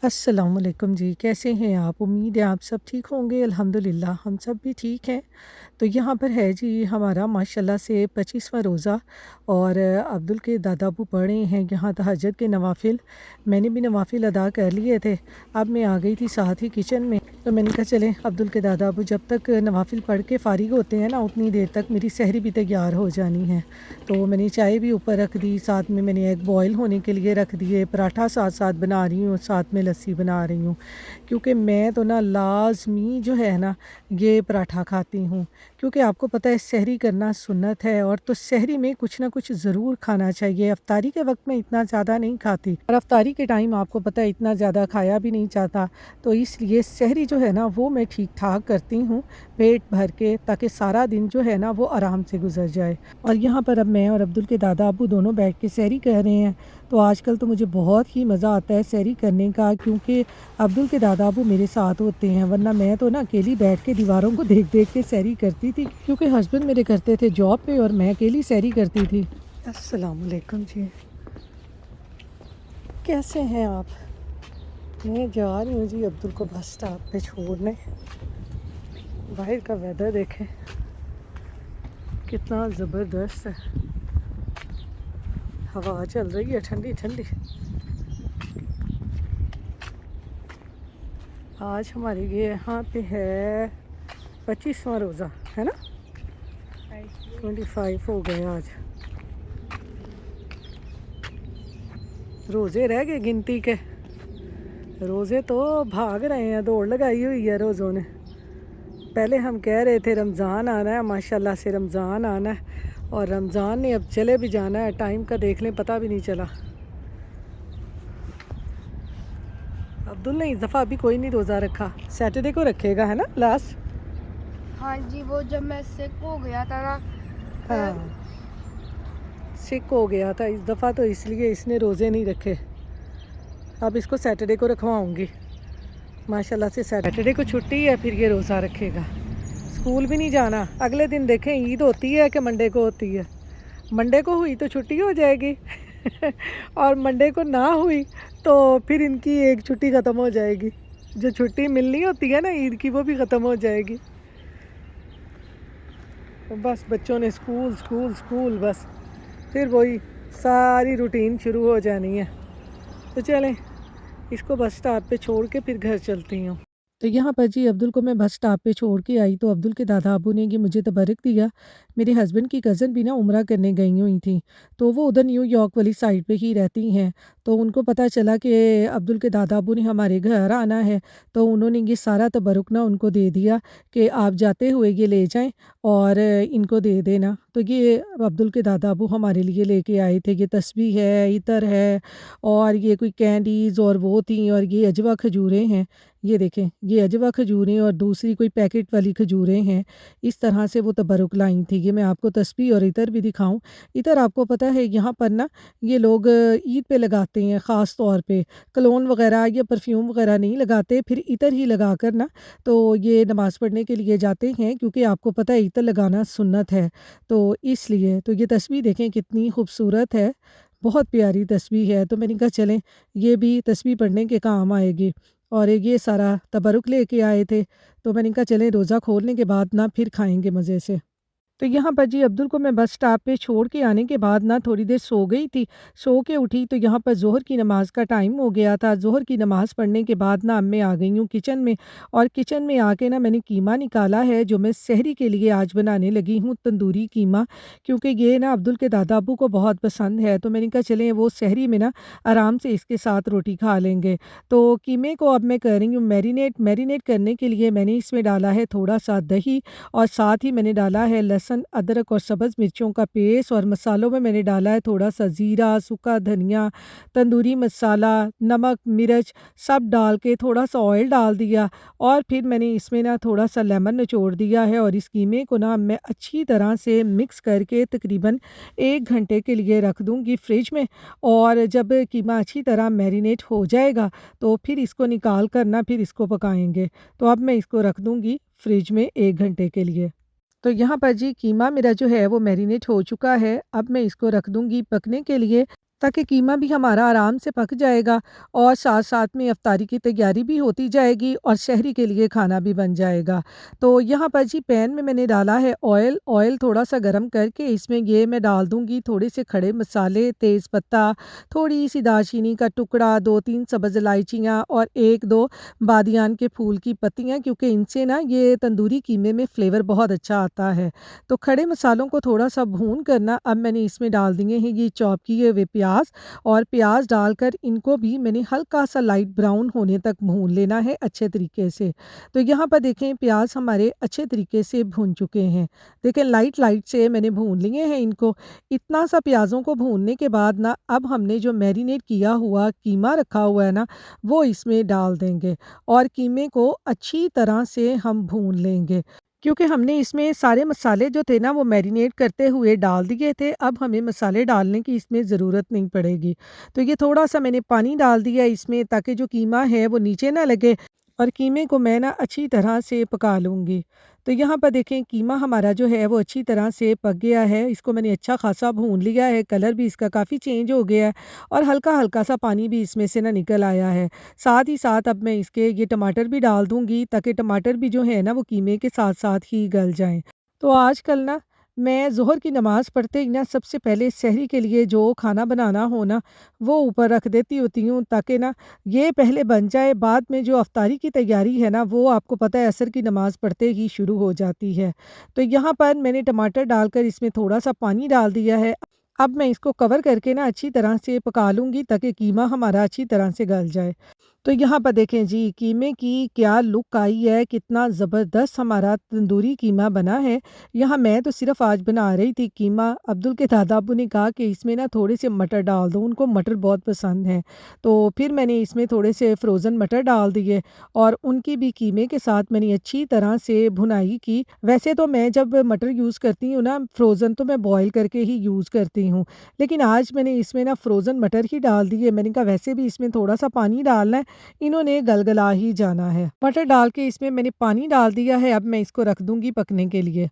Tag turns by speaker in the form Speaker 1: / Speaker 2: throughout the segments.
Speaker 1: अस्सलामुअलैकुम जी, कैसे हैं आप? उम्मीद है आप सब ठीक होंगे। अल्हम्दुलिल्लाह हम सब भी ठीक हैं। तो यहाँ पर है जी हमारा माशाल्लाह से 25वां रोज़ा और अब्दुल के दादा अबू पढ़ रहे हैं यहाँ तहज्जुद के नवाफ़िल। मैंने भी नवाफ़िल अदा कर लिए थे। अब मैं आ गई थी साथ ही किचन में, तो मैंने कहा चलें अब्दुल के दादा अबू जब तक नवाफ़िल पढ़ के फ़ारिग होते हैं ना, उतनी देर तक मेरी सहरी भी तैयार हो जानी है। तो मैंने चाय भी ऊपर रख दी, साथ में मैंने एग बॉयल होने के लिए रख दिए, पराठा साथ साथ बना रही हूँ, साथ में लस्सी बना रही हूँ। क्योंकि मैं तो ना लाज़मी जो है ना ये पराठा खाती हूँ, क्योंकि आपको पता है सहरी करना सुन्नत है, और तो सहरी में कुछ ना कुछ ज़रूर खाना चाहिए। अफ्तारी के वक्त में इतना ज़्यादा नहीं खाती, और अफ्तारी के टाइम आपको पता है इतना ज़्यादा खाया भी नहीं जाता, तो इसलिए सहरी जो है ना वो मैं ठीक ठाक करती हूँ पेट भर के, ताकि सारा दिन जो है ना वो आराम से गुजर जाए। और यहाँ पर अब मैं और अब्दुल के दादा अबू दोनों बैठ के सहरी कर रहे हैं। तो आजकल तो मुझे बहुत ही मज़ा आता है सहरी करने का, क्योंकि अब्दुल के दादा अबू मेरे साथ होते हैं, वरना मैं तो ना अकेली बैठ के दीवारों को देख देख के सहरी करती थी, क्योंकि हस्बैंड मेरे करते थे जॉब पे और मैं अकेली सहरी करती थी। अस्सलाम वालेकुम जी, कैसे हैं आप? मैं जा रही हूँ जी अब्दुल को बस स्टॉप पे छोड़ने। बाहर का वेदर देखें कितना ज़बरदस्त है, हवा चल रही है ठंडी ठंडी। आज हमारे ये यहाँ पे है 25वां रोज़ा है ना, 25 हो गए आज। रोज़े रह गए गिनती के, रोज़े तो भाग रहे हैं, दौड़ लगाई हुई है रोज़ों ने। पहले हम कह रहे थे रमज़ान आना है, माशाल्लाह से रमज़ान आना है, और रमज़ान ने अब चले भी जाना है, टाइम का देख लें पता भी नहीं चला। अब्दुल ने इस दफ़ा अभी कोई नहीं रोज़ा रखा, सैटरडे को रखेगा है ना लास्ट।
Speaker 2: हाँ जी, वो जब मैं सिक हो गया था ना।
Speaker 1: हाँ, सिक हो गया था इस दफ़ा, तो इसलिए इसने रोज़े नहीं रखे। अब इसको सैटरडे को रखवाऊँगी, माशाल्लाह से सैटरडे को छुट्टी है, फिर ये रोज़ा रखेगा। स्कूल भी नहीं जाना, अगले दिन देखें ईद होती है कि मंडे को होती है। मंडे को हुई तो छुट्टी हो जाएगी और मंडे को ना हुई तो फिर इनकी एक छुट्टी ख़त्म हो जाएगी। जो छुट्टी मिलनी होती है ना ईद की, वो भी ख़त्म हो जाएगी। तो बस बच्चों ने स्कूल स्कूल स्कूल, बस फिर वही सारी रूटीन शुरू हो जानी है। तो चलें इसको बस स्टॉप पे छोड़ के फिर घर चलती हूँ। तो यहाँ पर जी अब्दुल को मैं बस स्टॉप पे छोड़ के आई, तो अब्दुल के दादा अबू ने ये मुझे तबर्रक दिया। मेरे हस्बैंड की कज़न भी ना उम्रा करने गई हुई थी, तो वो उधर न्यूयॉर्क वाली साइड पे ही रहती हैं। तो उनको पता चला कि अब्दुल के दादा अबू ने हमारे घर आना है, तो उन्होंने ये सारा तबर्रुक ना उनको दे दिया कि आप जाते हुए ये ले जाएँ और इनको दे देना। तो ये अब्दुल के दादा अबू हमारे लिए लेके आए थे, ये तस्बीह है, इतर है, और ये कोई कैंडीज़ और वो थी, और ये अजवा खजूरें हैं। ये देखें, ये अजवा खजूरें और दूसरी कोई पैकेट वाली खजूरें हैं। इस तरह से वो तबर्रुक लाई थी। ये मैं आपको तस्बीह और इतर भी दिखाऊँ। इतर आपको पता है यहाँ पर ना ये लोग ईद पे लगाते हैं ख़ास तौर पे, कलोन वग़ैरह या परफ्यूम वग़ैरह नहीं लगाते, फिर इतर ही लगाकर ना तो ये नमाज़ पढ़ने के लिए जाते हैं, क्योंकि आपको पता है इतर लगाना सुन्नत है, तो इसलिए। तो ये तस्बीह देखें कितनी खूबसूरत है, बहुत प्यारी तस्बीह है। तो मैंने कहा चलें ये भी तस्बीह पढ़ने के काम आएगी, और ये सारा तबरुक लेके आए थे, तो मैंने कहा चलें रोज़ा खोलने के बाद ना फिर खाएँगे मज़े से। तो यहाँ पर जी अब्दुल को मैं बस स्टॉप पे छोड़ के आने के बाद ना थोड़ी देर सो गई थी। सो के उठी तो यहाँ पर ज़ोहर की नमाज़ का टाइम हो गया था। ज़ोहर की नमाज़ पढ़ने के बाद ना अब मैं आ गई हूँ किचन में, और किचन में आके ना मैंने कीमा निकाला है, जो मैं सहरी के लिए आज बनाने लगी हूँ, तंदूरी कीमा। क्योंकि ये ना अब्दुल के दादा अब्बू को बहुत पसंद है, तो मैंने कहा चलें वो सहरी में ना आराम से इसके साथ रोटी खा लेंगे। तो कीमे को अब मैं कर रही हूँ मैरिनेट। मैरिनेट करने के लिए मैंने इसमें डाला है थोड़ा-सा दही, और साथ ही मैंने डाला है लहसुन, अदरक और सब्ज़ मिर्चों का पेस्ट, और मसालों में मैंने डाला है थोड़ा-सा ज़ीरा, सूखा धनिया, तंदूरी मसाला, नमक, मिर्च सब डाल के थोड़ा-सा ऑयल डाल दिया, और फिर मैंने इसमें ना थोड़ा-सा लेमन निचोड़ दिया है, और इस कीमे को ना मैं अच्छी तरह से मिक्स करके तकरीबन 1 घंटे के लिए रख दूँगी फ्रिज में। और जब कीमा अच्छी तरह मैरिनेट हो जाएगा, तो फिर इसको निकाल कर ना फिर इसको पकाएँगे। तो अब मैं इसको रख दूँगी फ्रिज में 1 घंटे के लिए। तो यहाँ पर जी कीमा मेरा जो है वो मैरिनेट हो चुका है। अब मैं इसको रख दूँगी पकने के लिए। ताकि कीमा भी हमारा आराम से पक जाएगा और साथ साथ में इफ्तारी की तैयारी भी होती जाएगी और शहरी के लिए खाना भी बन जाएगा। तो यहाँ पर जी पैन में मैंने डाला है ऑयल, ऑयल थोड़ा-सा गरम करके इसमें ये मैं डाल दूँगी थोड़े से खड़े मसाले, तेज़पत्ता, थोड़ी-सी दालचीनी का टुकड़ा, 2-3 सब्ज़ इलायचियाँ और 1-2 बादियान के फूल की पत्तियाँ, क्योंकि इनसे ना ये तंदूरी कीमे में फ्लेवर बहुत अच्छा आता है। तो खड़े मसालों को थोड़ा-सा भून कर ना अब मैंने इसमें डाल दिए हैं ये चॉप किए हुए प्याज़, और प्याज़ डालकर इनको भी मैंने हल्का-सा लाइट ब्राउन होने तक भून लेना है अच्छे तरीके से। तो यहाँ पर देखें प्याज़ हमारे अच्छे तरीके से भून चुके हैं। देखें लाइट-लाइट से मैंने भून लिए हैं इनको। इतना सा प्याज़ों को भूनने के बाद ना अब हमने जो मैरिनेट किया हुआ कीमा रखा हुआ है ना, वो इसमें डाल देंगे और कीमे को अच्छी तरह से हम भून लेंगे। क्योंकि हमने इसमें सारे मसाले जो थे ना वो मैरिनेट करते हुए डाल दिए थे, अब हमें मसाले डालने की इसमें ज़रूरत नहीं पड़ेगी। तो ये थोड़ा-सा मैंने पानी डाल दिया इसमें ताकि जो कीमा है वो नीचे ना लगे और कीमे को मैं ना अच्छी तरह से पका लूँगी। तो यहाँ पर देखें कीमा हमारा जो है वो अच्छी तरह से पक गया है, इसको मैंने अच्छा ख़ासा भून लिया है, कलर भी इसका काफ़ी चेंज हो गया है और हल्का-हल्का सा पानी भी इसमें से ना निकल आया है। साथ ही साथ अब मैं इसके ये टमाटर भी डाल दूँगी ताकि टमाटर भी जो है ना वो कीमे के साथ-साथ ही गल जाएँ। तो आजकल ना मैं ज़ोहर की नमाज़ पढ़ते ही ना सबसे पहले सहरी के लिए जो खाना बनाना हो ना, वो ऊपर रख देती होती हूँ ताकि ना ये पहले बन जाए, बाद में जो अफ्तारी की तैयारी है ना वो आपको पता है असर की नमाज़ पढ़ते ही शुरू हो जाती है। तो यहाँ पर मैंने टमाटर डालकर इसमें थोड़ा-सा पानी डाल दिया है। अब मैं इसको कवर करके ना अच्छी तरह से पका लूँगी ताकि कीमा हमारा अच्छी तरह से गल जाए। तो यहाँ पर देखें जी कीमे की क्या लुक आई है, कितना ज़बरदस्त हमारा तंदूरी कीमा बना है। यहाँ मैं तो सिर्फ़ आज बना रही थी कीमा, अब्दुल के दादा अब्बू ने कहा कि इसमें ना थोड़े से मटर डाल दो, उनको मटर बहुत पसंद हैं। तो फिर मैंने इसमें थोड़े से फ्रोज़न मटर डाल दिए और उनकी भी कीमे के साथ मैंने अच्छी तरह से भुनाई की। वैसे तो मैं जब मटर यूज़ करती हूँ ना फ्रोज़न, तो मैं बॉयल करके ही यूज़ करती हूँ। लेकिन आज मैंने इसमें ना फ्रोज़न मटर ही डाल दिए। मैंने कहा वैसे भी इसमें थोड़ा-सा पानी डालना है, इन्होंने गलगला ही जाना है। मटर डाल के इसमें मैंने पानी डाल दिया है, अब मैं इसको रख दूँगी पकने के लिए।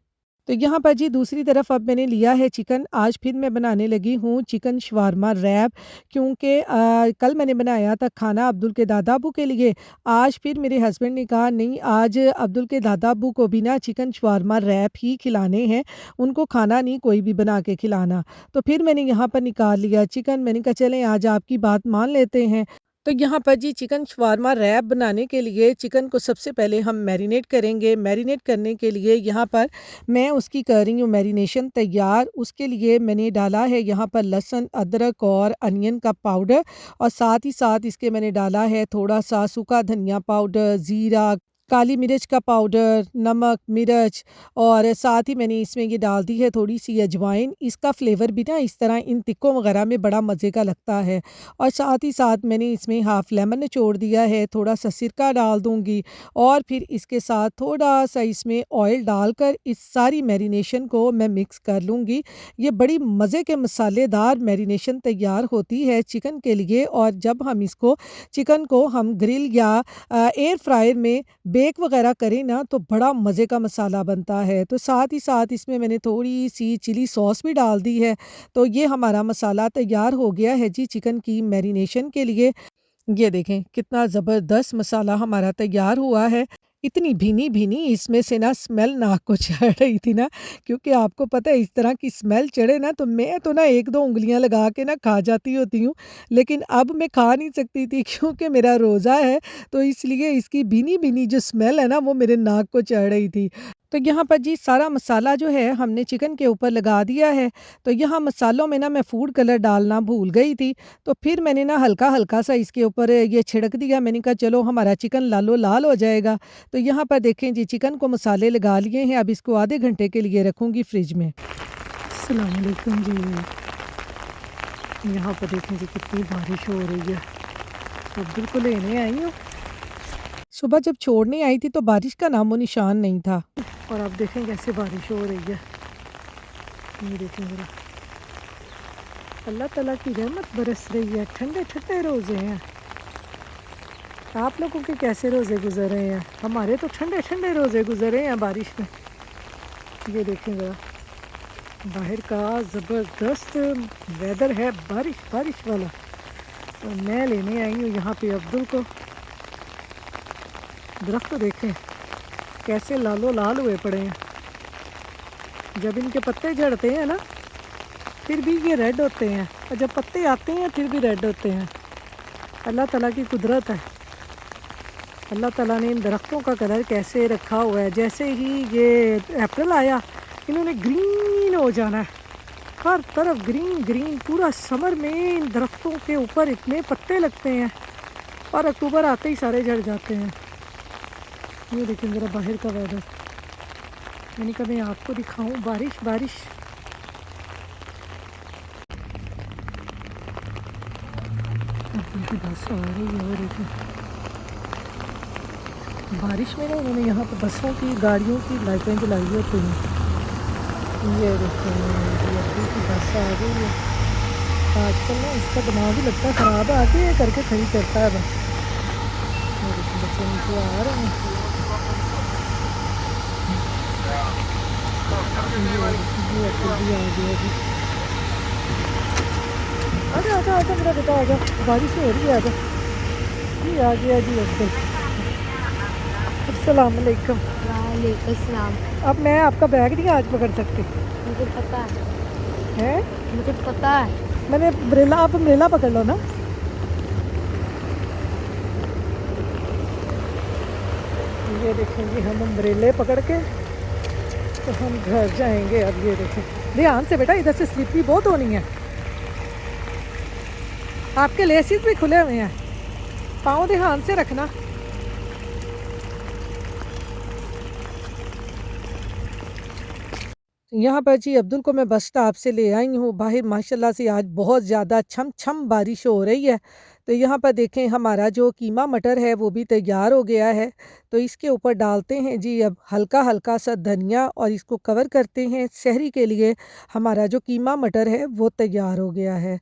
Speaker 1: तो यहाँ पर जी दूसरी तरफ अब मैंने लिया है चिकन, आज फिर मैं बनाने लगी हूँ चिकन शवारमा रैप, क्योंकि कल मैंने बनाया था खाना अब्दुल के दादा अब्बू के लिए। आज फिर मेरे हस्बैंड ने कहा नहीं, आज अब्दुल के दादा अब्बू को भी ना चिकन शवारमा रैप ही खिलाने हैं, उनको खाना नहीं कोई भी बना के खिलाना। तो फिर मैंने यहाँ पर निकाल लिया चिकन, मैंने कहा चलें आज आपकी बात मान लेते हैं। तो यहाँ पर जी चिकन शवारमा रैप बनाने के लिए चिकन को सबसे पहले हम मैरिनेट करेंगे। मैरिनेट करने के लिए यहाँ पर मैं उसकी कर रही हूँ मैरिनेशन तैयार। उसके लिए मैंने डाला है यहाँ पर लहसुन, अदरक और अनियन का पाउडर, और साथ ही साथ इसके मैंने डाला है थोड़ा-सा सूखा धनिया पाउडर, ज़ीरा, काली मिर्च का पाउडर, नमक, मिर्च, और साथ ही मैंने इसमें ये डाल दी है थोड़ी-सी अजवाइन। इसका फ्लेवर भी ना इस तरह इन टिक्कों वगैरह में बड़ा मज़े का लगता है। और साथ ही साथ मैंने इसमें हाफ़ लेमन निचोड़ दिया है, थोड़ा-सा सिरका डाल दूँगी और फिर इसके साथ थोड़ा-सा इसमें ऑयल डालकर इस सारी मैरिनेशन को मैं मिक्स कर लूँगी। ये बड़ी मज़े के मसालेदार मैरिनेशन तैयार होती है चिकन के लिए, और जब हम इसको चिकन को हम ग्रिल या एयर फ्रायर में बेक वगैरह करें ना तो बड़ा मज़े का मसाला बनता है। तो साथ ही साथ इसमें मैंने थोड़ी-सी चिली सॉस भी डाल दी है। तो ये हमारा मसाला तैयार हो गया है जी चिकन की मैरिनेशन के लिए। ये देखें कितना ज़बरदस्त मसाला हमारा तैयार हुआ है। इतनी भीनी-भीनी इसमें से ना स्मेल नाक को चढ़ रही थी ना, क्योंकि आपको पता है इस तरह की स्मेल चढ़े ना तो मैं तो ना 1-2 उँगलियाँ लगा के ना खा जाती होती हूँ। लेकिन अब मैं खा नहीं सकती थी क्योंकि मेरा रोज़ा है, तो इसलिए इसकी भीनी-भीनी जो स्मेल है ना वो मेरे नाक को चढ़ रही थी। तो यहाँ पर जी सारा मसाला जो है हमने चिकन के ऊपर लगा दिया है। तो यहाँ मसालों में ना मैं फूड कलर डालना भूल गई थी, तो फिर मैंने ना हल्का-हल्का सा इसके ऊपर ये छिड़क दिया। मैंने कहा चलो हमारा चिकन लालो-लाल हो जाएगा। तो यहाँ पर देखें जी चिकन को मसाले लगा लिए हैं, अब इसको आधे घंटे के लिए रखूँगी फ्रिज में। अस्सलाम वालेकुम जी। यहाँ पर देखें जी कितनी बारिश हो रही है। तो बिल्कुल लेने आई हूँ। सुबह जब छोड़ने आई थी तो बारिश का नामो निशान नहीं था, और अब देखें कैसे बारिश हो रही है। ये देखें ज़रा, अल्लाह ताला की रहमत बरस रही है, ठंडे-ठंडे रोज़े हैं। आप लोगों के कैसे रोज़े गुज़र रहे हैं? हमारे तो ठंडे-ठंडे रोज़े गुज़र रहे हैं बारिश में। ये देखें ज़रा, बाहर का ज़बरदस्त वेदर है, बारिश बारिश वाला। और मैं लेने आई हूँ यहाँ पे अब्दुल को। दरख्त तो देखें कैसे लालो लाल हुए पड़े हैं। जब इनके पत्ते झड़ते हैं ना फिर भी ये रेड होते हैं, और जब पत्ते आते हैं फिर भी रेड होते हैं। अल्लाह ताला की कुदरत है। अल्लाह ताला ने इन दरख्तों का कलर कैसे रखा हुआ है। जैसे ही ये अप्रैल आया इन्होंने ग्रीन हो जाना है, हर तरफ ग्रीन ग्रीन। पूरा समर में इन दरख्तों के ऊपर इतने पत्ते लगते हैं और अक्टूबर आते ही सारे झड़ जाते हैं। ये देखिए ज़रा बाहर का वेदर, मैंने कहा मैं आपको दिखाऊं बारिश बारिश। उनकी बस आ रही है, वो देखिए बारिश में ना उन्होंने यहाँ पर बसों की गाड़ियों की लाइटें जलाई होती हैं। ये देखिए अभी की बस आ गई है। आजकल ना इसका दिमाग ही लगता है ख़राब, आके ये करके खड़ी करता है बस। ये देखिए बच्चे नीचे आ रहे हैं। ये अब्दुल भी आ गया जी। आजा आजा आजा मेरा बेटा आजा, बारिश हो रही है आजा। जी आ गया जी अब्दुल। अस्सलाम वालेकुम।
Speaker 2: वालेकुम सलाम।
Speaker 1: अब मैं आपका बैग नहीं आज पकड़ सकती
Speaker 2: मुझे पता है,
Speaker 1: है।
Speaker 2: मुझे पता है।
Speaker 1: मैंने अम्ब्रेला, आप अम्ब्रेला पकड़ लो ना। ये देखेंगे हम अम्ब्रेले पकड़ के तो हम घर जाएंगे। अब ये देखें ध्यान से बेटा, इधर से स्लिप भी बहुत होनी है। आपके लेसिस भी खुले हुए हैं, पाँव ध्यान से रखना। यहाँ पर जी अब्दुल को मैं बस स्टॉप से ले आई हूँ। बाहर माशाल्लाह से आज बहुत ज़्यादा छम छम बारिश हो रही है। तो यहाँ पर देखें हमारा जो कीमा मटर है वो भी तैयार हो गया है। तो इसके ऊपर डालते हैं जी अब हल्का हल्का सा धनिया और इसको कवर करते हैं। सहरी के लिए हमारा जो कीमा मटर है वो तैयार हो गया है।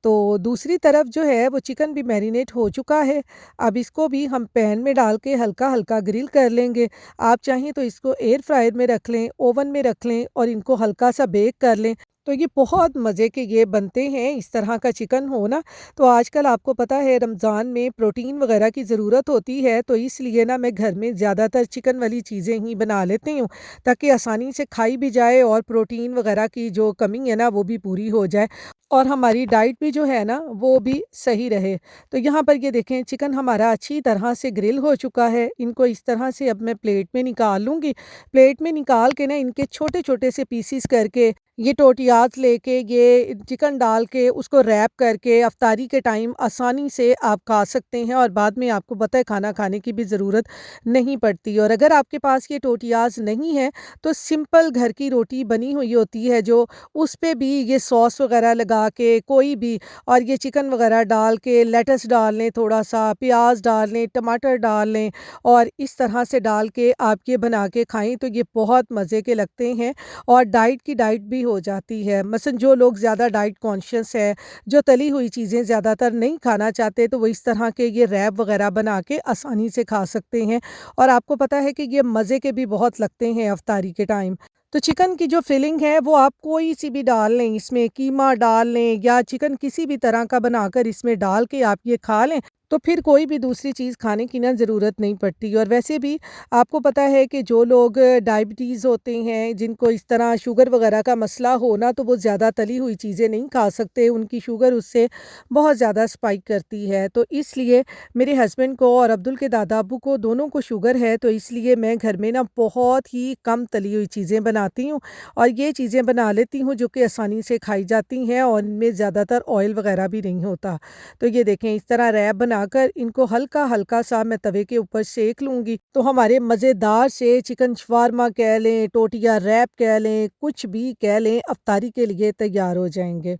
Speaker 1: तो दूसरी तरफ जो है वो चिकन भी मैरिनेट हो चुका है। अब इसको भी हम पैन में डाल के हल्का हल्का ग्रिल कर लेंगे। आप चाहें तो इसको एयर फ्रायर में रख लें, ओवन में रख लें और इनको हल्का सा बेक कर लें। तो ये बहुत मज़े के ये बनते हैं। इस तरह का चिकन हो ना, तो आजकल आपको पता है रमज़ान में प्रोटीन वगैरह की ज़रूरत होती है। तो इसलिए ना मैं घर में ज़्यादातर चिकन वाली चीज़ें ही बना लेती हूँ ताकि आसानी से खाई भी जाए और प्रोटीन वगैरह की जो कमी है ना वो भी पूरी हो जाए और हमारी डाइट भी जो है ना वो भी सही रहे। तो यहाँ पर ये देखें चिकन हमारा अच्छी तरह से ग्रिल हो चुका है। इनको इस तरह से अब मैं प्लेट में निकाल लूँगी। प्लेट में निकाल के ना इनके छोटे छोटे से पीसीस करके ये टोटियाज लेके ये चिकन डाल के उसको रैप करके अफ्तारी के टाइम आसानी से आप खा सकते हैं और बाद में आपको पता है खाना खाने की भी ज़रूरत नहीं पड़ती। और अगर आपके पास ये टोटियाज नहीं है तो सिंपल घर की रोटी बनी हुई होती है जो उस पे भी ये सॉस वगैरह लगा के कोई भी और ये चिकन वगैरह डाल के लेटस डाल लें, थोड़ा सा प्याज डाल लें, टमाटर डाल लें और इस तरह से डाल के आप ये बना के खाएं तो ये बहुत मज़े के लगते हैं और डाइट की डाइट भी हो जाती है। मसलन जो लोग ज़्यादा डाइट कॉन्शियस है, जो तली हुई चीज़ें ज़्यादातर नहीं खाना चाहते तो वो इस तरह के ये रैप वगैरह बना के आसानी से खा सकते हैं और आपको पता है कि ये मज़े के भी बहुत लगते हैं अफ्तारी के टाइम। तो चिकन की जो फिलिंग है वो आप कोई सी भी डाल लें, इसमें कीमा डाल लें या चिकन किसी भी तरह का बनाकर इसमें डाल के आप ये खा लें तो फिर कोई भी दूसरी चीज़ खाने की ना ज़रूरत नहीं पड़ती। और वैसे भी आपको पता है कि जो लोग डायबिटीज़ होते हैं, जिनको इस तरह शुगर वगैरह का मसला हो ना तो वो ज़्यादा तली हुई चीज़ें नहीं खा सकते, उनकी शुगर उससे बहुत ज़्यादा स्पाइक करती है। तो इसलिए मेरे हस्बैंड को और अब्दुल के दादा अब्बू को दोनों को शुगर है तो इसलिए मैं घर में ना बहुत ही कम तली हुई चीज़ें बनाती हूँ और ये चीज़ें बना लेती हूँ जो कि आसानी से खाई जाती हैं और इनमें ज़्यादातर ऑयल वगैरह भी नहीं होता। तो ये देखें इस तरह रैप बनाकर इनको हल्का हल्का सा मैं तवे के ऊपर सेक लूँगी तो हमारे मज़ेदार से चिकन शवारमा कह लें, टोटिया रैप कह लें, कुछ भी कह लें, अफ्तारी के लिए तैयार हो जाएंगे।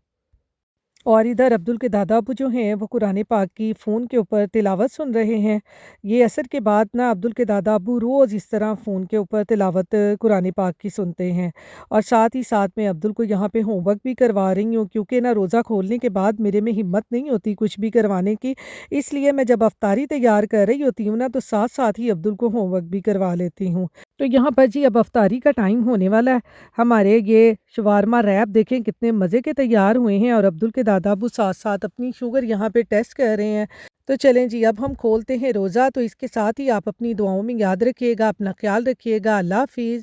Speaker 1: और इधर अब्दुल के दादा अब्बू जो हैं वो कुरान पाक की फ़ोन के ऊपर तिलावत सुन रहे हैं। ये असर के बाद ना अब्दुल के दादा अब्बू रोज़ इस तरह फ़ोन के ऊपर तिलावत कुरान पाक की सुनते हैं और साथ ही साथ मैं अब्दुल को यहाँ पे होमवर्क भी करवा रही हूँ क्योंकि ना रोज़ा खोलने के बाद मेरे में हिम्मत नहीं होती कुछ भी करवाने की। इसलिए मैं जब अफ्तारी तैयार कर रही होती हूँ ना तो साथ साथ ही अब्दुल को होमवर्क भी करवा लेती हूँ। तो यहाँ पर जी अब अफ्तारी का टाइम होने वाला है। हमारे ये शवारमा रैप देखें कितने मज़े के तैयार हुए हैं और अब्दुल के दादा अबू साथ-साथ अपनी शुगर यहाँ पे टेस्ट कर रहे हैं। तो चलें जी अब हम खोलते हैं रोज़ा, तो इसके साथ ही आप अपनी दुआओं में याद रखिएगा, अपना ख़्याल रखिएगा। अल्लाह हाफ़िज़।